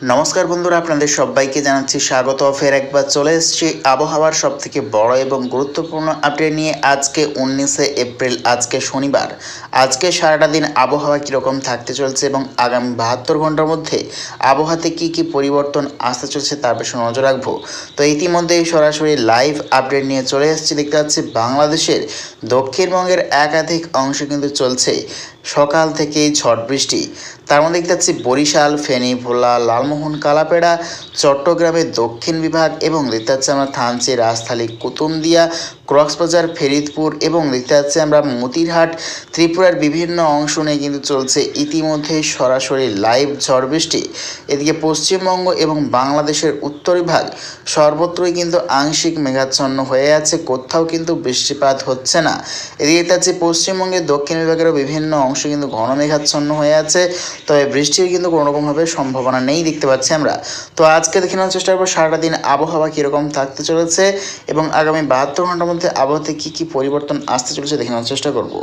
নমস্কার বন্ধুরা, আপনাদের সবাইকে জানাচ্ছি স্বাগত। ফের একবার চলে এসেছি আবহাওয়ার সবথেকে বড় এবং গুরুত্বপূর্ণ আপডেট নিয়ে। আজকে 19শে এপ্রিল, আজকে শনিবার। আজকে সারাটা দিন আবহাওয়া কীরকম থাকতে চলছে এবং আগামী 72 ঘন্টার মধ্যে আবহাওয়াতে কী কী পরিবর্তন আসতে চলছে তার পেছনে নজর রাখবো। তো ইতিমধ্যেই সরাসরি লাইভ আপডেট নিয়ে চলে এসেছি। দেখতে পাচ্ছি বাংলাদেশের দক্ষিণবঙ্গের একাধিক অংশে কিন্তু চলছে সকাল থেকেই ঝড় বৃষ্টি। তার মধ্যে দেখতে পাচ্ছি বরিশাল, ফেনী, ভোলা, লালমোহন, কালাপেড়া, চট্টগ্রামের দক্ষিণ বিভাগ এবং দেখতে পাচ্ছি আমরা থানচি, রাজশাহী, কুতুবদিয়া, কক্সবাজার, ফরিদপুর এবং দেখতে পাচ্ছি আমরা মতিরহাট, ত্রিপুরার বিভিন্ন অংশ নিয়ে কিন্তু চলছে ইতিমধ্যে সরাসরি লাইভ ঝড় বৃষ্টি। এদিকে পশ্চিমবঙ্গ এবং বাংলাদেশের উত্তর বিভাগ সর্বত্রই কিন্তু আংশিক মেঘাচ্ছন্ন হয়ে আছে, কোথাও কিন্তু বৃষ্টিপাত হচ্ছে না। এদিকে দেখতে পাচ্ছি পশ্চিমবঙ্গের দক্ষিণ বিভাগেরও বিভিন্ন অংশ কিন্তু ঘন মেঘাচ্ছন্ন হয়ে আছে, তবে বৃষ্টির কিন্তু কোনো রকমভাবে সম্ভাবনা নেই দেখতে পাচ্ছি আমরা। তো আজকে দেখে নেওয়ার চেষ্টা করবো সারাটা দিন আবহাওয়া কীরকম থাকতে চলেছে এবং আগামী 72 ঘন্টার মধ্যে আবহাওয়াতে কী কী পরিবর্তন আসতে চলেছে দেখে নেওয়ার চেষ্টা করবো।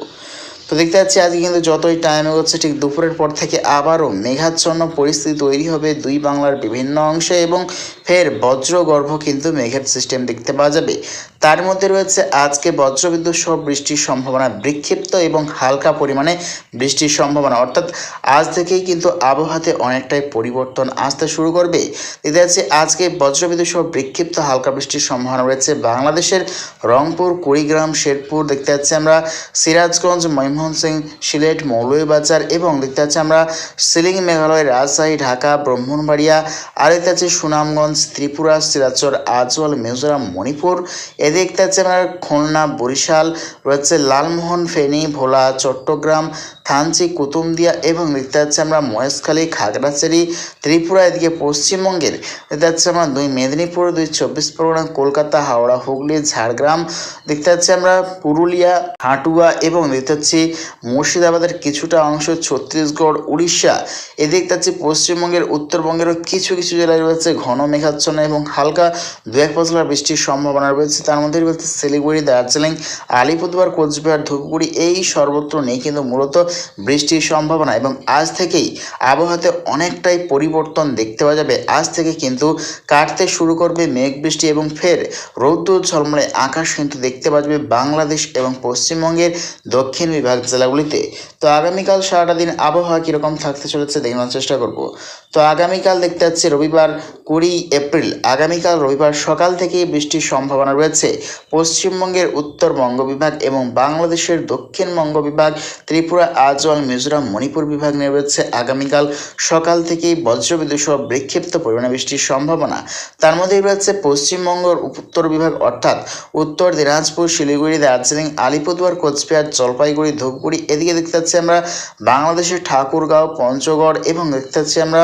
তো দেখতে পাচ্ছি আজকে কিন্তু যতই টাইম এগোচ্ছে ঠিক দুপুরের পর থেকে আবারও মেঘাচ্ছন্ন পরিস্থিতি তৈরি হবে দুই বাংলার বিভিন্ন অংশে এবং ফের বজ্রগর্ভ কিন্তু মেঘের সিস্টেম দেখতে পাওয়া যাবে। তার মধ্যে রয়েছে আজকে বজ্রবিদ্যুৎ সহ বৃষ্টির সম্ভাবনা, বিক্ষিপ্ত এবং হালকা পরিমাণে বৃষ্টির সম্ভাবনা, অর্থাৎ আজ থেকেই কিন্তু আবহাওয়াতে অনেকটাই পরিবর্তন আসতে শুরু করবে। দেখতে পাচ্ছি আজকে বজ্রবিদ্যুৎ সহ বিক্ষিপ্ত হালকা বৃষ্টির সম্ভাবনা রয়েছে বাংলাদেশের রংপুর, কুড়িগ্রাম, শেরপুর, দেখতে পাচ্ছি আমরা সিরাজগঞ্জ, ময়মনসিংহ, সিলেট, মৌলভীবাজার এবং দেখতে পাচ্ছি আমরা শিলিং, মেঘালয়, রাজশাহী, ঢাকা, ব্রাহ্মণবাড়িয়া, আর দেখতে পাচ্ছি সুনামগঞ্জ, ত্রিপুরা, শিলচর, আজওয়াল, মিজোরাম, মণিপুর। দেখতে পাচ্ছি আমরা খুলনা, বরিশাল রয়েছে, লালমোহন, ফেনী, ভোলা, চট্টগ্রাম, থানচি, কুতুবদিয়া এবং দেখতে পাচ্ছি আমরা মহেশখালী, খাগড়াছড়ি, ত্রিপুরা। এদিকে পশ্চিমবঙ্গের দেখতে পাচ্ছি আমরা দুই মেদিনীপুর, দুই 24 পরগনা, কলকাতা, হাওড়া, হুগলি, ঝাড়গ্রাম, দেখতে পাচ্ছি আমরা পুরুলিয়া, হাটুয়া এবং দেখতে পাচ্ছি মুর্শিদাবাদের কিছুটা অংশ, ছত্তিশগড়, উড়িষ্যা। দেখতে পাচ্ছি পশ্চিমবঙ্গের উত্তরবঙ্গেরও কিছু কিছু জেলায় রয়েছে ঘন মেঘাচ্ছন্ন এবং হালকা দু এক পশলা বৃষ্টির সম্ভাবনা রয়েছে। তার মধ্যে রয়েছে শিলিগুড়ি, দার্জিলিং, আলিপুরদুয়ার, কোচবিহার, ধূপগুড়ি, এই সর্বত্র নেই কিন্তু মূলত বৃষ্টির সম্ভাবনা। এবং আজ থেকেই আবহাওয়াতে অনেকটাই পরিবর্তন দেখতে পাওয়া যাবে। আজ থেকে কিন্তু কাটতে শুরু করবে মেঘ বৃষ্টি এবং ফের রৌদ্র ঝলমলে আকাশ কিন্তু দেখতে পাওয়া যাবে বাংলাদেশ এবং পশ্চিমবঙ্গের দক্ষিণ বিভাগ জেলাগুলিতে। তো আগামীকাল সারাটা দিন আবহাওয়া কীরকম থাকতে চলেছে দেখানোর চেষ্টা করব। তো আগামীকাল দেখতে পাচ্ছি রবিবার 20 এপ্রিল, আগামীকাল রবিবার সকাল থেকেই বৃষ্টির সম্ভাবনা রয়েছে পশ্চিমবঙ্গের উত্তরবঙ্গ বিভাগ এবং বাংলাদেশের দক্ষিণবঙ্গ বিভাগ, ত্রিপুরা, আজওয়াল, মিজোরাম, মণিপুর বিভাগ নিয়ে রয়েছে আগামীকাল সকাল থেকেই বজ্রবিদ্যুৎ সহ বিক্ষিপ্ত পরিমাণে বৃষ্টির সম্ভাবনা। তার মধ্যেই রয়েছে পশ্চিমবঙ্গের উত্তর বিভাগ অর্থাৎ উত্তর দিনাজপুর, শিলিগুড়ি, দার্জিলিং, আলিপুরদুয়ার, কোচবিহার, জলপাইগুড়ি, ধূপগুড়ি। এদিকে দেখতে পাচ্ছি আমরা বাংলাদেশের ঠাকুরগাঁও, পঞ্চগড় এবং দেখতে পাচ্ছি আমরা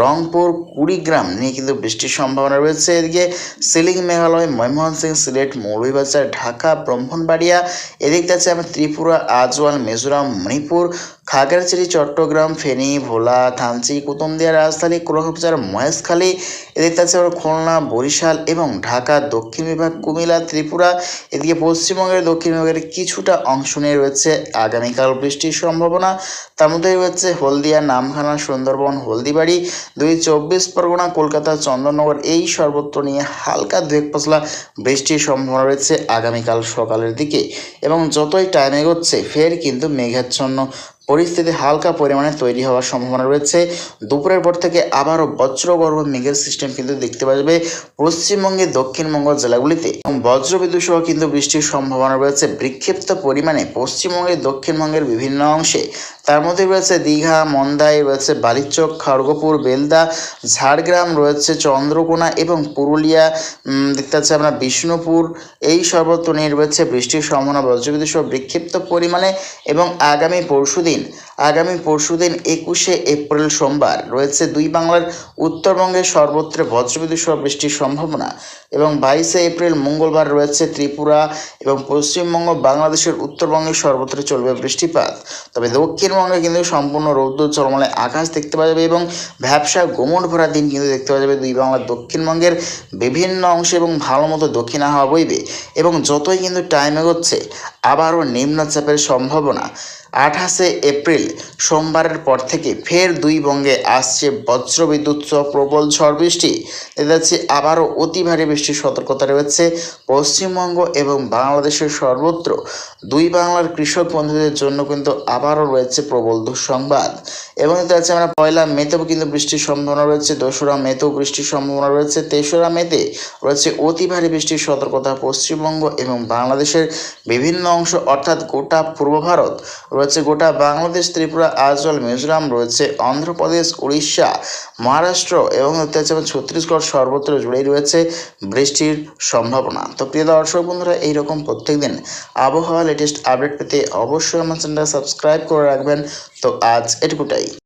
রংপুর, কুড়িগ্রাম নিয়ে কিন্তু বৃষ্টির সম্ভাবনা রয়েছে। এদিকে শিলিং, মেঘালয়, ময়মনসিংহ, সিলেট, মৌলভীবাজার, ঢাকা, ব্রাহ্মণবাড়িয়া। এদিকে আছে আমরা ত্রিপুরা, আজওয়াল, মিজোরাম, মণিপুর, খাগড়াছড়ি, চট্টগ্রাম, ফেনী, ভোলা, থানচি, কুতুবদিয়া, রাজশাহী, কক্সবাজার, মহেশখালী। এদিকে আছে আমরা খুলনা, বরিশাল এবং ঢাকা দক্ষিণ বিভাগ, কুমিল্লা, ত্রিপুরা। এদিকে পশ্চিমবঙ্গের দক্ষিণ বিভাগের কিছুটা অংশ নিয়ে রয়েছে আগামীকাল বৃষ্টির সম্ভাবনা। তার মধ্যে রয়েছে হলদিয়া, নামখানা, সুন্দরবন, হলদিবাড়ি, দুই 24 পরগনা, কলকাতা, চন্দননগর, এই সর্বত্র নিয়ে হালকা দু এক পশলা বৃষ্টির সম্ভাবনা রয়েছে আগামীকাল সকালের দিকে। এবং যতই টাইম এগোচ্ছে ফের কিন্তু মেঘাচ্ছন্ন পরিস্থিতি হালকা পরিমাণে তৈরি হওয়ার সম্ভাবনা রয়েছে। দুপুরের পর থেকে আবারও বজ্রগর্ভ মেঘের সিস্টেম কিন্তু দেখতে পাওয়া যাবে পশ্চিমবঙ্গের দক্ষিণবঙ্গ জেলাগুলিতে এবং বজ্রবিদ্যুৎ সহ কিন্তু বৃষ্টির সম্ভাবনা রয়েছে বিক্ষিপ্ত পরিমাণে পশ্চিমবঙ্গের দক্ষিণবঙ্গের বিভিন্ন অংশে। তার মধ্যে রয়েছে দীঘা, মন্দাই, রয়েছে বালিচক, খড়গপুর, বেলদা, ঝাড়গ্রাম, রয়েছে চন্দ্রকোনা এবং পুরুলিয়া, দেখতে পাচ্ছি আমরা বিষ্ণুপুর, এই সর্বত্র নিয়ে রয়েছে বৃষ্টির সম্ভাবনা বজ্রবিদ্যুৎ সহ বিক্ষিপ্ত পরিমাণে। এবং আগামী পরশুদিন 21শে এপ্রিল সোমবার রয়েছে দুই বাংলার উত্তরবঙ্গের সর্বত্র বজ্রবিদ্যুৎ সহ বৃষ্টির সম্ভাবনা। এবং 22শে এপ্রিল মঙ্গলবার রয়েছে ত্রিপুরা এবং পশ্চিমবঙ্গ, বাংলাদেশের উত্তরবঙ্গের সর্বত্র চলবে বৃষ্টিপাত। তবে দক্ষিণবঙ্গে কিন্তু সম্পূর্ণ রৌদ্র ঝলমলে আকাশ দেখতে পাওয়া যাবে এবং ভ্যাবসা গুমট ভরা দিন কিন্তু দেখতে পাওয়া যাবে দুই বাংলার দক্ষিণবঙ্গের বিভিন্ন অংশে এবং ভালো মতো দক্ষিণা হাওয়া বইবে। এবং যতই কিন্তু টাইম এগোচ্ছে আবারও নিম্নচাপের সম্ভাবনা 28 এপ্রিল সোমবারের পর থেকে ফের দুই বঙ্গে আসছে বজ্রবিদ্যুৎ সহ প্রবল ঝড় বৃষ্টি। দেখা যাচ্ছে আবারও অতি ভারী বৃষ্টির সতর্কতা রয়েছে পশ্চিমবঙ্গ এবং বাংলাদেশের সর্বত্র। দুই বাংলার কৃষক বন্ধুদের জন্য কিন্তু আবারও রয়েছে প্রবল দুঃসংবাদ। এবং দেখা যাচ্ছে আমরা 1 মেতেও কিন্তু বৃষ্টির সম্ভাবনা রয়েছে, 2রা মেতেও বৃষ্টির সম্ভাবনা রয়েছে, 3রা মেতে রয়েছে অতি ভারী বৃষ্টির সতর্কতা পশ্চিমবঙ্গ এবং বাংলাদেশের বিভিন্ন অংশ অর্থাৎ গোটা পূর্ব ভারত রয়েছে, গোটা বাংলাদেশ, ত্রিপুরা, আইজল, মিজোরাম রয়েছে, অন্ধ্রপ্রদেশ, উড়িষ্যা, মহারাষ্ট্র এবং ছত্তিশগড় সর্বত্র জুড়েই রয়েছে বৃষ্টির সম্ভাবনা। তো প্রিয় দর্শক বন্ধুরা, এইরকম প্রত্যেকদিন আবহাওয়া লেটেস্ট আপডেট পেতে অবশ্যই আমার চ্যানেলটা সাবস্ক্রাইব করে রাখবেন। তো আজ এটুকুটাই।